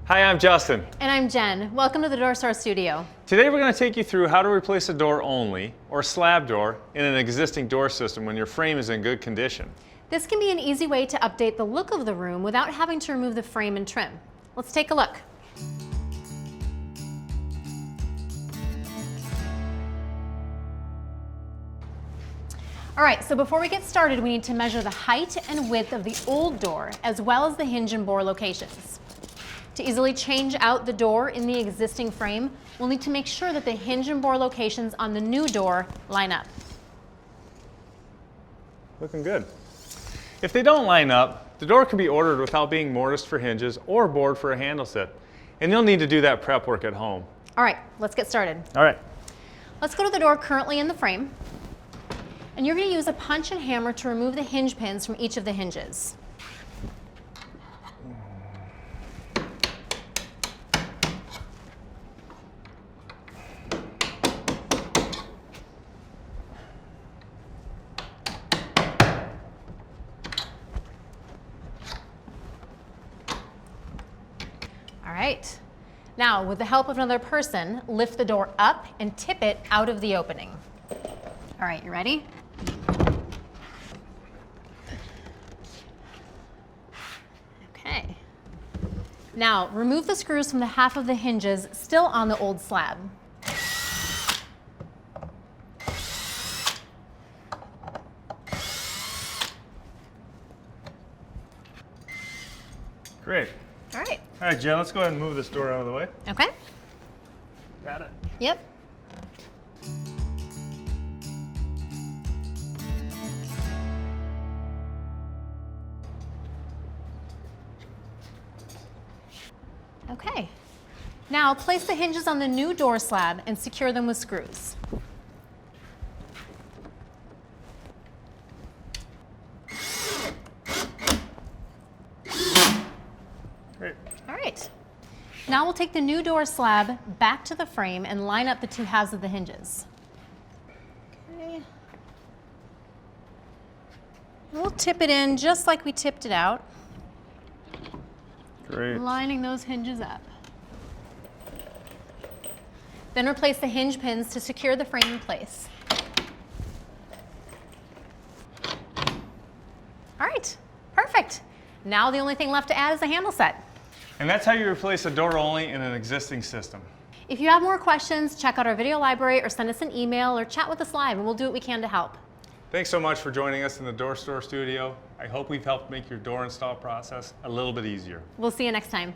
Hi, I'm Justin. And I'm Jen. Welcome to the Door Store Studio. Today we're going to take you through how to replace a door only, or slab door, in an existing door system when your frame is in good condition. This can be an easy way to update the look of the room without having to remove the frame and trim. Let's take a look. All right, so before we get started, we need to measure the height and width of the old door, as well as the hinge and bore locations. To easily change out the door in the existing frame, we'll need to make sure that the hinge and bore locations on the new door line up. Looking good. If they don't line up, the door can be ordered without being mortised for hinges or bored for a handle set. And you'll need to do that prep work at home. All right, let's get started. All right. Let's go to the door currently in the frame. And you're going to use a punch and hammer to remove the hinge pins from each of the hinges. All right. Now, with the help of another person, lift the door up and tip it out of the opening. All right, you ready? Okay. Now, remove the screws from the half of the hinges still on the old slab. Great. All right. All right, Jen, let's go ahead and move this door out of the way. Okay. Got it. Yep. Okay. Now place the hinges on the new door slab and secure them with screws. Great. All right. Now we'll take the new door slab back to the frame and line up the two halves of the hinges. Okay. We'll tip it in just like we tipped it out. Great. Lining those hinges up. Then replace the hinge pins to secure the frame in place. All right, perfect. Now the only thing left to add is the handle set. And that's how you replace a door only in an existing system. If you have more questions, check out our video library or send us an email or chat with us live and we'll do what we can to help. Thanks so much for joining us in the Door Store Studio. I hope we've helped make your door install process a little bit easier. We'll see you next time.